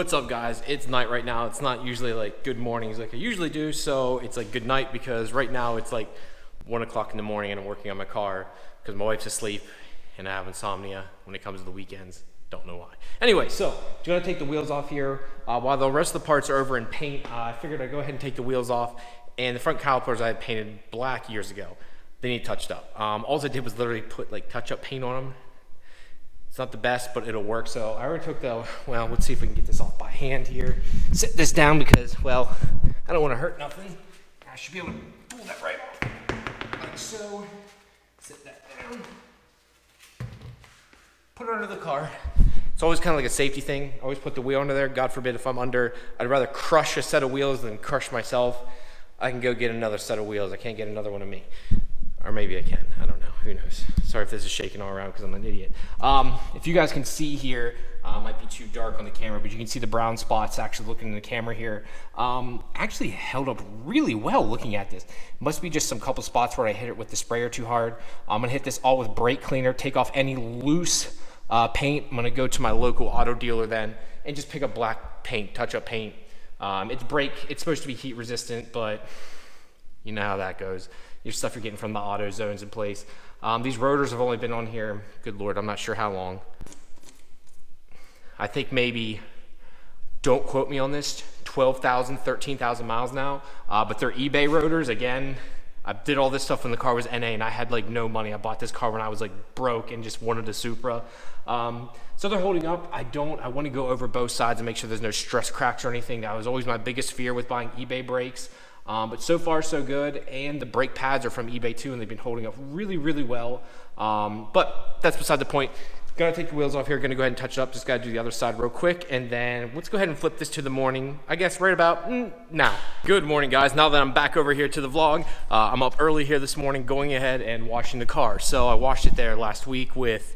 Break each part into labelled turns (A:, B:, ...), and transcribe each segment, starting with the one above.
A: What's up, guys? It's night right now. It's not usually like good mornings like I usually do, so it's like good night because right now it's like 1 o'clock in the morning and I'm working on my car because my wife's asleep and I have insomnia when it comes to the weekends. Don't know why. Anyway, so gonna take the wheels off here. While the rest of the parts are over in paint, I figured I'd go ahead and take the wheels off. And the front calipers I had painted black years ago. They need touched up. All I did was literally put like touch-up paint on them. It's not the best, but it'll work. So I already took the, well, let's see if we can get this off by hand here. Sit this down because, well, I don't want to hurt nothing. I should be able to pull that right off. Like so. Sit that down. Put it under the car. It's always kind of like a safety thing. I always put the wheel under there. God forbid if I'm under, I'd rather crush a set of wheels than crush myself. I can go get another set of wheels. I can't get another one of me. Or maybe I can, I don't know, who knows. Sorry if this is shaking all around because I'm an idiot. If you guys can see here, might be too dark on the camera, but you can see the brown spots actually looking in the camera here. Actually held up really well looking at this. Must be just some couple spots where I hit it with the sprayer too hard. I'm gonna hit this all with brake cleaner, take off any loose paint. I'm gonna go to my local auto dealer then and just pick up black paint, touch-up paint. It's supposed to be heat resistant, but you know how that goes. Your stuff you're getting from the auto zones in place. These rotors have only been on here, good Lord, I'm not sure how long. I think maybe, don't quote me on this, 12,000, 13,000 miles now. But they're eBay rotors. Again, I did all this stuff when the car was NA and I had like no money. I bought this car when I was like broke and just wanted a Supra. So they're holding up. I want to go over both sides and make sure there's no stress cracks or anything. That was always my biggest fear with buying eBay brakes. But so far so good, and the brake pads are from eBay too, and they've been holding up really, really well. But that's beside the point. Gonna take the wheels off here, gonna go ahead and touch it up. Just gotta do the other side real quick, and then let's go ahead and flip this to the morning, I guess right about now. Good morning, guys. Now that I'm back over here to the vlog, I'm up early here this morning going ahead and washing the car. So I washed it there last week with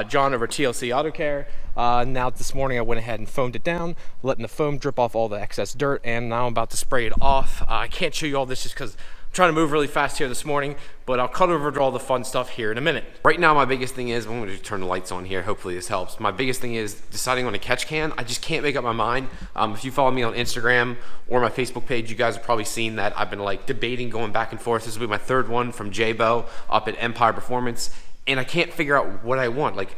A: John over TLC Auto Care. Now this morning I went ahead and foamed it down, letting the foam drip off all the excess dirt, and now I'm about to spray it off. I can't show you all this just because I'm trying to move really fast here this morning, but I'll cut over to all the fun stuff here in a minute. Right now my biggest thing is, I'm going to turn the lights on here, hopefully this helps. My biggest thing is deciding on a catch can. I just can't make up my mind. If you follow me on Instagram or my Facebook page, you guys have probably seen that I've been like debating, going back and forth. This will be my third one from J-Bo up at Empire Performance, and I can't figure out what I want. Like,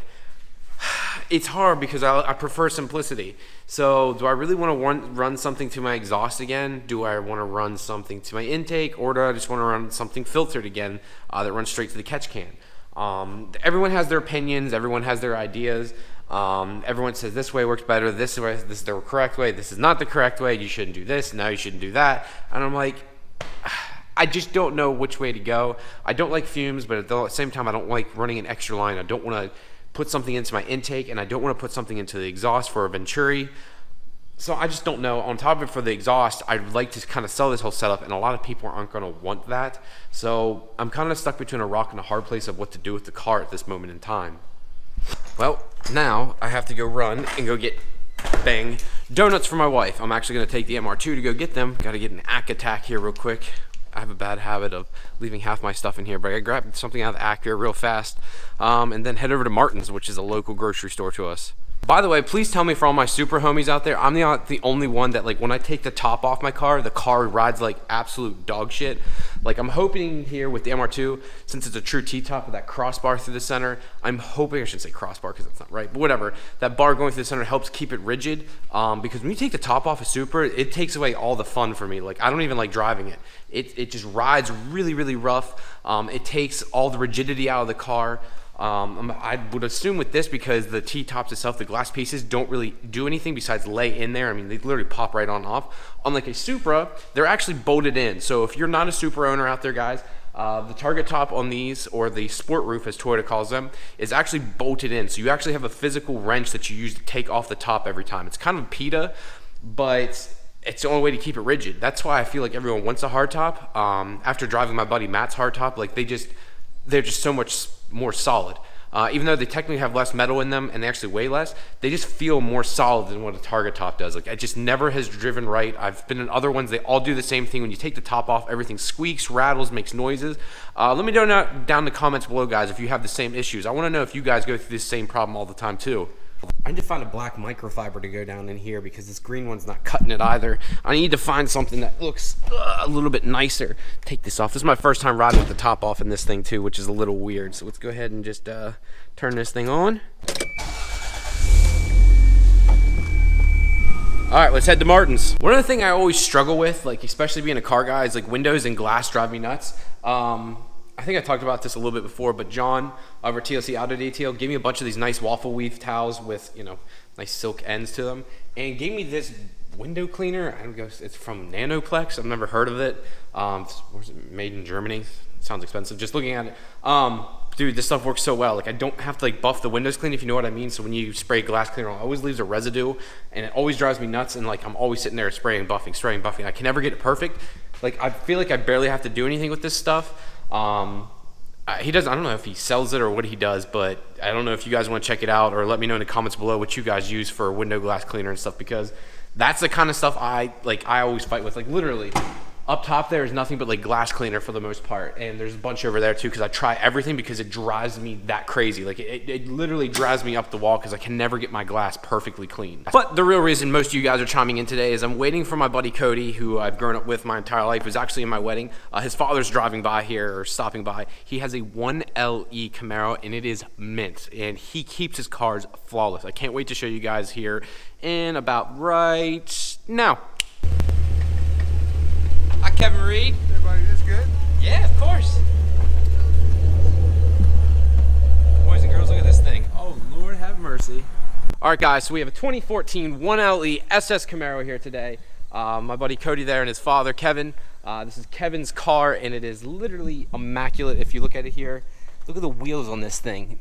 A: it's hard because I prefer simplicity. So do I really want to run something to my exhaust again? Do I want to run something to my intake? Or do I just want to run something filtered again that runs straight to the catch can? Everyone has their opinions. Everyone has their ideas. Everyone says this way works better. This is the correct way. This is not the correct way. You shouldn't do this. No, you shouldn't do that. And I'm like, I just don't know which way to go. I don't like fumes, but at the same time, I don't like running an extra line. I don't want to put something into my intake, and I don't want to put something into the exhaust for a Venturi. So I just don't know. On top of it, for the exhaust, I'd like to kind of sell this whole setup, and a lot of people aren't going to want that. So I'm kind of stuck between a rock and a hard place of what to do with the car at this moment in time. Well, now I have to go run and go get, bang, donuts for my wife. I'm actually going to take the MR2 to go get them. Got to get an ACK attack here real quick. I have a bad habit of leaving half my stuff in here, but I grabbed something out of the ACK here real fast, and then head over to Martin's, which is a local grocery store to us. By the way, please tell me, for all my super homies out there, I'm the only one that, like, when I take the top off my car, the car rides like absolute dog shit. Like, I'm hoping here with the MR2, since it's a true T-top with that crossbar through the center, I'm hoping, I shouldn't say crossbar because that's not right, but whatever, that bar going through the center helps keep it rigid, because when you take the top off a Supra, it takes away all the fun for me. Like, I don't even like driving it. It just rides really, really rough. It takes all the rigidity out of the car. I would assume with this, because the T-tops itself, the glass pieces don't really do anything besides lay in there. I mean, they literally pop right on off. Unlike a Supra, they're actually bolted in. So if you're not a Supra owner out there, guys, the target top on these, or the sport roof as Toyota calls them, is actually bolted in. So you actually have a physical wrench that you use to take off the top every time. It's kind of a PETA, but it's the only way to keep it rigid. That's why I feel like everyone wants a hardtop. After driving my buddy Matt's hardtop, like, they're just so much more solid. Even though they technically have less metal in them and they actually weigh less, they just feel more solid than what a Target top does. Like, it just never has driven right. I've been in other ones, they all do the same thing. When you take the top off, everything squeaks, rattles, makes noises. Let me know down in the comments below, guys, if you have the same issues. I want to know if you guys go through this same problem all the time too.
B: I need to find a black microfiber to go down in here because this green one's not cutting it either. I need to find something that looks a little bit nicer. Take this off. This is my first time riding with the top off in this thing too, which is a little weird. So let's go ahead and just turn this thing on. All right, let's head to Martin's. One other thing I always struggle with, like especially being a car guy, is like windows and glass drive me nuts. I think I talked about this a little bit before, but John over TLC Auto Detail gave me a bunch of these nice waffle weave towels with, you know, nice silk ends to them, and gave me this window cleaner. I don't know, it's from Nanoplex. I've never heard of it. Where's it made in Germany? Sounds expensive. Just looking at it, dude, this stuff works so well. Like I don't have to like buff the windows clean, if you know what I mean. So when you spray glass cleaner, it always leaves a residue, and it always drives me nuts. And like I'm always sitting there spraying, buffing. I can never get it perfect. Like I feel like I barely have to do anything with this stuff. He doesn't, I don't know if he sells it or what he does, but I don't know if you guys want to check it out, or let me know in the comments below what you guys use for window glass cleaner and stuff, because that's the kind of stuff I always fight with. Like literally up top there is nothing but like glass cleaner for the most part, and there's a bunch over there too because I try everything because it drives me that crazy. Like it literally drives me up the wall because I can never get my glass perfectly clean. But the real reason most of you guys are chiming in today is I'm waiting for my buddy Cody, who I've grown up with my entire life, who's actually in my wedding. His father's driving by here, or stopping by. He has a 1LE Camaro and it is mint, and he keeps his cars flawless. I can't wait to show you guys here in about right now. Hi, Kevin Reed.
C: Everybody, this good?
B: Yeah, of course. Boys and girls, look at this thing. Oh, Lord have mercy. All right, guys, so we have a 2014 1LE SS Camaro here today. My buddy Cody there and his father, Kevin. This is Kevin's car, and it is literally immaculate. If you look at it here, look at the wheels on this thing.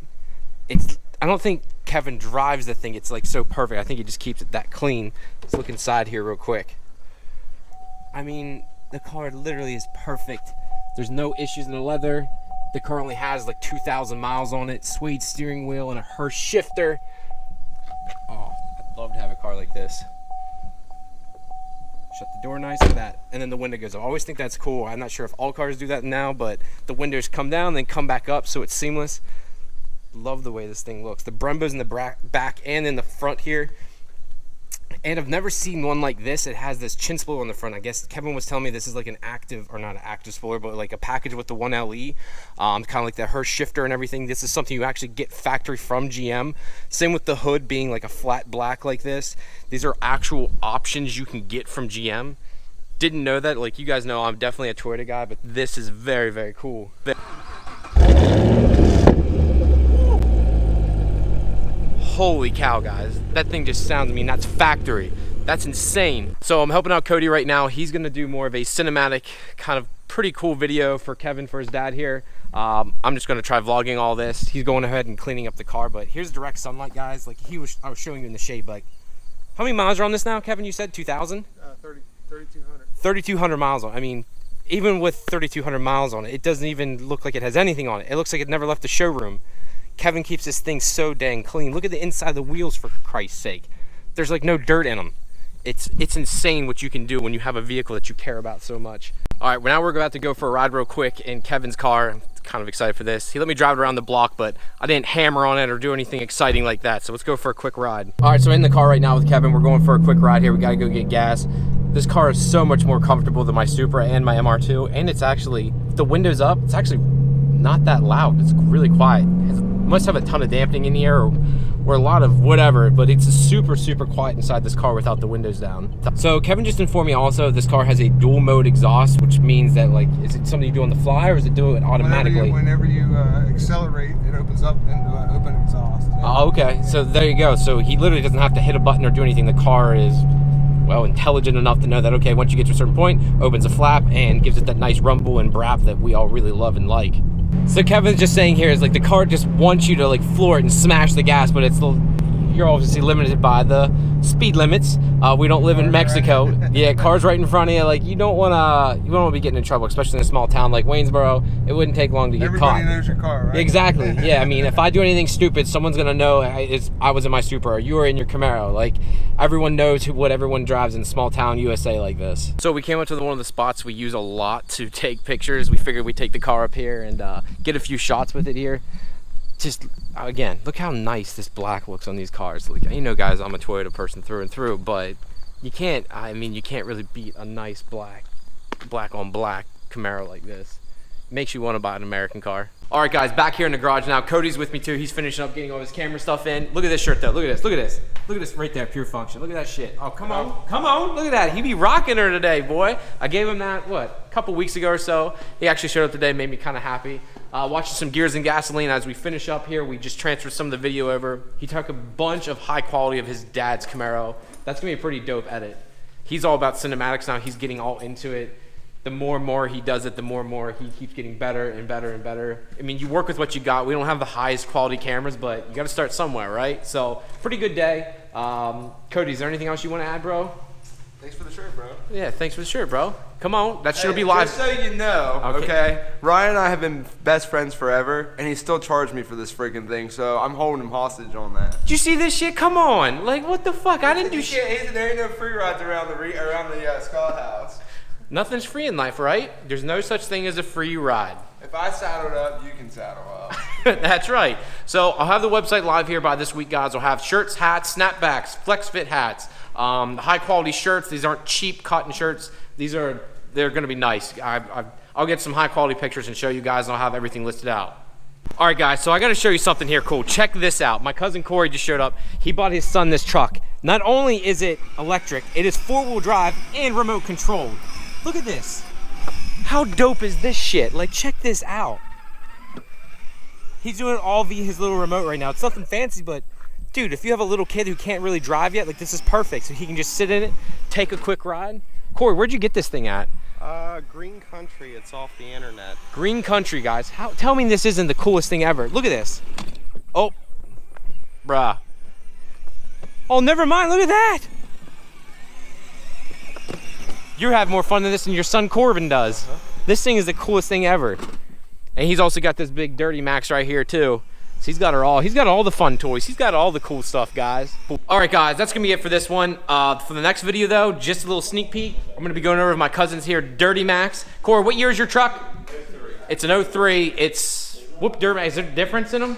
B: I don't think Kevin drives the thing. It's like so perfect. I think he just keeps it that clean. Let's look inside here real quick. I mean, the car literally is perfect. There's no issues in the leather. The car only has like 2,000 miles on it. Suede steering wheel and a Hurst shifter. Oh, I'd love to have a car like this. Shut the door nice like that, and then the window goes up. I always think that's cool. I'm not sure if all cars do that now, but the windows come down, then come back up, so it's seamless. Love the way this thing looks. The Brembo's in the back and in the front here. And I've never seen one like this. It has this chin spoiler on the front. I guess Kevin was telling me this is like an active, or not an active spoiler, but like a package with the 1LE. Kind of like the Hurst shifter and everything. This is something you actually get factory from GM. Same with the hood being like a flat black like this. These are actual options you can get from GM. Didn't know that. Like you guys know, I'm definitely a Toyota guy, but this is very, very cool. Holy cow, guys. That thing just sounds, I mean, that's factory. That's insane. So I'm helping out Cody right now. He's gonna do more of a cinematic, kind of pretty cool video for Kevin, for his dad here. I'm just gonna try vlogging all this. He's going ahead and cleaning up the car, but here's direct sunlight, guys. Like I was showing you in the shade, like, how many miles are on this now, Kevin? You said 2,000?
C: 3,200.
B: 3,200 miles on. I mean, even with 3,200 miles on it, it doesn't even look like it has anything on it. It looks like it never left the showroom. Kevin keeps this thing so dang clean. Look at the inside of the wheels, for Christ's sake. There's like no dirt in them. It's insane what you can do when you have a vehicle that you care about so much. All right, now we're about to go for a ride real quick in Kevin's car. I'm kind of excited for this. He let me drive it around the block, but I didn't hammer on it or do anything exciting like that. So let's go for a quick ride. All right, so in the car right now with Kevin. We're going for a quick ride here. We gotta go get gas. This car is so much more comfortable than my Supra and my MR2, and it's actually, the windows up, it's actually not that loud. It's really quiet. It must have a ton of dampening in here, or a lot of whatever, but it's super, super quiet inside this car without the windows down. So Kevin just informed me also this car has a dual mode exhaust, which means that, like, is it something you do on the fly, or is it do it automatically?
C: Whenever you accelerate, it opens up into an open exhaust.
B: Oh, okay. So there you go. So he literally doesn't have to hit a button or do anything. The car is, well, intelligent enough to know that, okay, once you get to a certain point, opens a flap and gives it that nice rumble and brap that we all really love and like. So Kevin's just saying here is like the car just wants you to like floor it and smash the gas, but it's you're obviously limited by the speed limits. We don't live in Mexico. Yeah, cars right in front of you. Like you don't want to be getting in trouble, especially in a small town like Waynesboro. It wouldn't take long to get caught.
C: Everybody knows your car, right?
B: Exactly. Yeah, I mean, if I do anything stupid, someone's gonna know I was in my Supra or you were in your Camaro. Like everyone knows what everyone drives in small town USA like this. So we came up to one of the spots we use a lot to take pictures. We figured we'd take the car up here and get a few shots with it here. Just again, look how nice this black looks on these cars. Like, you know, guys, I'm a Toyota person through and through, but you can't, I mean, you can't really beat a nice black on black Camaro like this. Makes you want to buy an American car. All right, guys, back here in the garage now. Cody's with me too. He's finishing up getting all his camera stuff in. Look at this shirt though. Look at this. Look at this. Look at this right there. Pure function. Look at that shit. Oh, come on. Come on. Look at that. He be rocking her today, boy. I gave him that, what, a couple weeks ago or so. He actually showed up today. Made me kind of happy. Watching some Gears and Gasoline as we finish up here. We just transferred some of the video over. He took a bunch of high quality of his dad's Camaro. That's going to be a pretty dope edit. He's all about cinematics now. He's getting all into it. The more and more he does it, the more and more he keeps getting better and better and better. I mean, you work with what you got. We don't have the highest quality cameras, but you got to start somewhere, right? So, pretty good day. Cody, is there anything else you want to add, bro?
C: Thanks for the shirt, bro.
B: Yeah, thanks for the shirt, bro. Come on, that shit'll be live.
D: Just so you know, okay, Ryan and I have been best friends forever, and he still charged me for this freaking thing, so I'm holding him hostage on that.
B: Did you see this shit? Come on. Like, what the fuck? I didn't do shit.
D: There ain't no free rides around the Scott house.
B: Nothing's free in life, right? There's no such thing as a free ride.
D: If I saddled up, you can saddle up.
B: That's right. So I'll have the website live here by this week, guys. I'll have shirts, hats, snapbacks, flex fit hats, high quality shirts. These aren't cheap cotton shirts. They're going to be nice. I'll get some high quality pictures and show you guys, and I'll have everything listed out. All right, guys, so I got to show you something here cool. Check this out. My cousin Corey just showed up. He bought his son this truck. Not only is it electric, it is 4-wheel drive and remote controlled. Look at this. How dope is this shit? Like, check this out. He's doing it all via his little remote right now. It's nothing fancy, but dude, if you have a little kid who can't really drive yet, like, this is perfect. So he can just sit in it, take a quick ride. Corey, where'd you get this thing at?
E: Green Country. It's off the internet.
B: Green Country, guys. Tell me this isn't the coolest thing ever. Look at this. Oh, bruh. Oh, never mind. Look at that. You have more fun than this than your son Corbin does. This thing is the coolest thing ever. And he's also got this big Dirty Max right here too. So he's got all the fun toys. He's got all the cool stuff, guys. All right, guys, that's gonna be it for this one. For the next video though, just a little sneak peek. I'm gonna be going over with my cousins here, Dirty Max. Corey, what year is your truck? 03. It's an 03. It's, whoop, Dirty Max, is there a difference in them?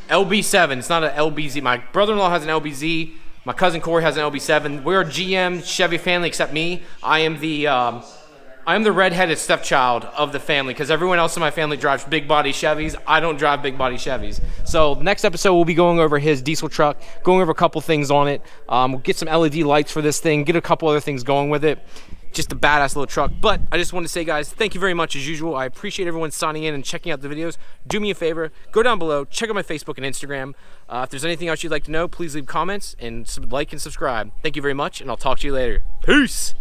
B: LB7, it's not an LBZ. My brother-in-law has an LBZ. My cousin Corey has an LB7. We're a GM Chevy family except me. I am the redheaded stepchild of the family because everyone else in my family drives big body Chevys. I don't drive big body Chevys. So next episode we'll be going over his diesel truck, going over a couple things on it. We'll get some LED lights for this thing, get a couple other things going with it. Just a badass little truck. But I just want to say, guys, thank you very much as usual. I appreciate everyone signing in and checking out the videos. Do me a favor, go down below, check out my Facebook and Instagram. If there's anything else you'd like to know, please leave comments and like and subscribe. Thank you very much, and I'll talk to you later. Peace.